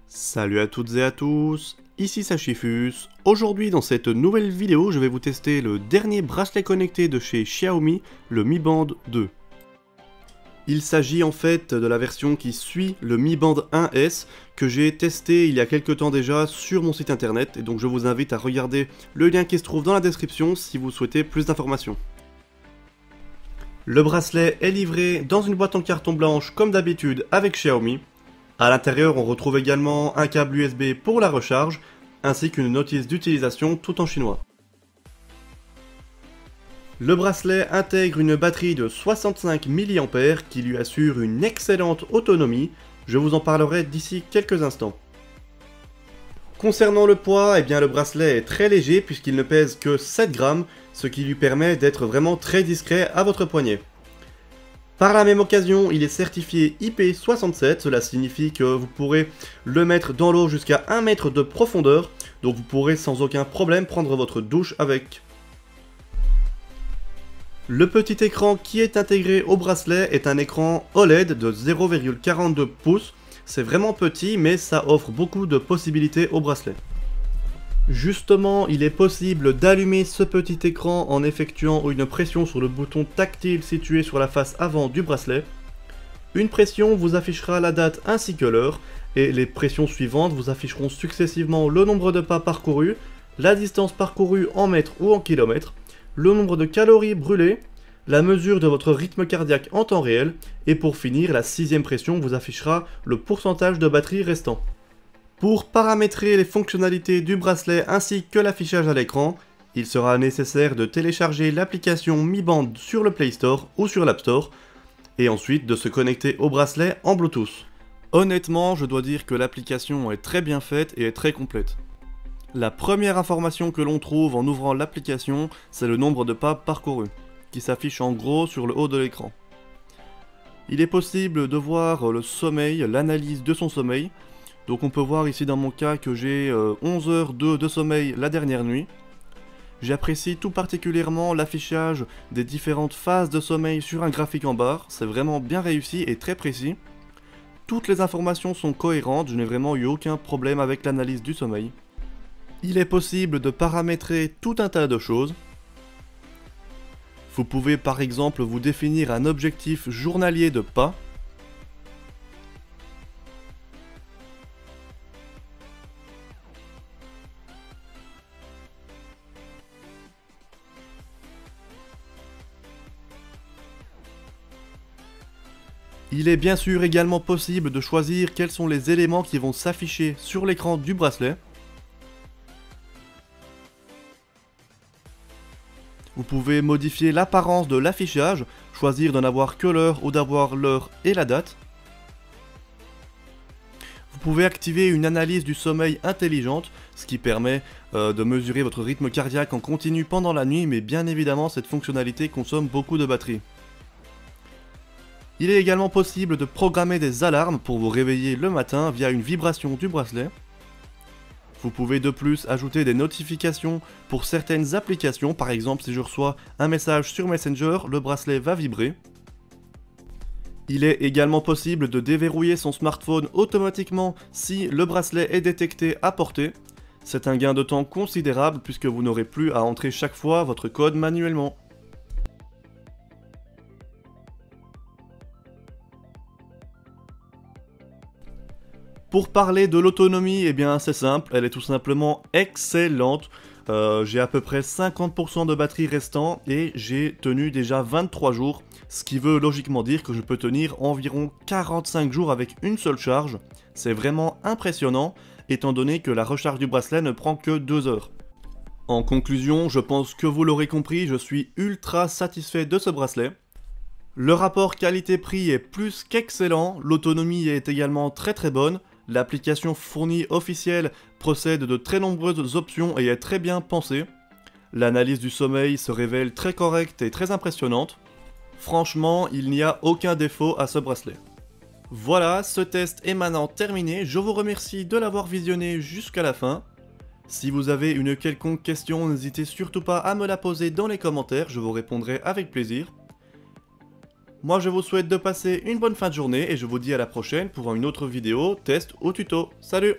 Salut à toutes et à tous, ici Sachifus. Aujourd'hui dans cette nouvelle vidéo, je vais vous tester le dernier bracelet connecté de chez Xiaomi, le Mi Band 2. Il s'agit en fait de la version qui suit le Mi Band 1S que j'ai testé il y a quelques temps déjà sur mon site internet, et donc je vous invite à regarder le lien qui se trouve dans la description si vous souhaitez plus d'informations. Le bracelet est livré dans une boîte en carton blanche comme d'habitude avec Xiaomi. A l'intérieur, on retrouve également un câble USB pour la recharge, ainsi qu'une notice d'utilisation tout en chinois. Le bracelet intègre une batterie de 65 mAh qui lui assure une excellente autonomie, je vous en parlerai d'ici quelques instants. Concernant le poids, eh bien le bracelet est très léger puisqu'il ne pèse que 7 grammes, ce qui lui permet d'être vraiment très discret à votre poignet. Par la même occasion, il est certifié IP67, cela signifie que vous pourrez le mettre dans l'eau jusqu'à 1 mètre de profondeur, donc vous pourrez sans aucun problème prendre votre douche avec. Le petit écran qui est intégré au bracelet est un écran OLED de 0,42 pouces, c'est vraiment petit mais ça offre beaucoup de possibilités au bracelet. Justement, il est possible d'allumer ce petit écran en effectuant une pression sur le bouton tactile situé sur la face avant du bracelet. Une pression vous affichera la date ainsi que l'heure, et les pressions suivantes vous afficheront successivement le nombre de pas parcourus, la distance parcourue en mètres ou en kilomètres, le nombre de calories brûlées, la mesure de votre rythme cardiaque en temps réel, et pour finir, la 6ème pression vous affichera le pourcentage de batterie restant. Pour paramétrer les fonctionnalités du bracelet ainsi que l'affichage à l'écran, il sera nécessaire de télécharger l'application Mi Band sur le Play Store ou sur l'App Store, et ensuite de se connecter au bracelet en Bluetooth. Honnêtement, je dois dire que l'application est très bien faite et est très complète. La première information que l'on trouve en ouvrant l'application, c'est le nombre de pas parcourus, qui s'affiche en gros sur le haut de l'écran. Il est possible de voir le sommeil, l'analyse de son sommeil. Donc on peut voir ici dans mon cas que j'ai 11 heures de sommeil la dernière nuit. J'apprécie tout particulièrement l'affichage des différentes phases de sommeil sur un graphique en barre, c'est vraiment bien réussi et très précis. Toutes les informations sont cohérentes, je n'ai vraiment eu aucun problème avec l'analyse du sommeil. Il est possible de paramétrer tout un tas de choses. Vous pouvez par exemple vous définir un objectif journalier de pas. Il est bien sûr également possible de choisir quels sont les éléments qui vont s'afficher sur l'écran du bracelet. Vous pouvez modifier l'apparence de l'affichage, choisir d'en avoir que l'heure ou d'avoir l'heure et la date. Vous pouvez activer une analyse du sommeil intelligente, ce qui permet de mesurer votre rythme cardiaque en continu pendant la nuit, mais bien évidemment cette fonctionnalité consomme beaucoup de batterie. Il est également possible de programmer des alarmes pour vous réveiller le matin via une vibration du bracelet. Vous pouvez de plus ajouter des notifications pour certaines applications, par exemple si je reçois un message sur Messenger, le bracelet va vibrer. Il est également possible de déverrouiller son smartphone automatiquement si le bracelet est détecté à portée. C'est un gain de temps considérable puisque vous n'aurez plus à entrer chaque fois votre code manuellement. Pour parler de l'autonomie, eh bien c'est simple, elle est tout simplement excellente. J'ai à peu près 50% de batterie restant et j'ai tenu déjà 23 jours, ce qui veut logiquement dire que je peux tenir environ 45 jours avec une seule charge. C'est vraiment impressionnant, étant donné que la recharge du bracelet ne prend que 2 heures. En conclusion, je pense que vous l'aurez compris, je suis ultra satisfait de ce bracelet. Le rapport qualité-prix est plus qu'excellent, l'autonomie est également très bonne. L'application fournie officielle possède de très nombreuses options et est très bien pensée. L'analyse du sommeil se révèle très correcte et très impressionnante. Franchement, il n'y a aucun défaut à ce bracelet. Voilà, ce test est maintenant terminé, je vous remercie de l'avoir visionné jusqu'à la fin. Si vous avez une quelconque question, n'hésitez surtout pas à me la poser dans les commentaires, je vous répondrai avec plaisir. Moi je vous souhaite de passer une bonne fin de journée et je vous dis à la prochaine pour une autre vidéo, test ou tuto. Salut!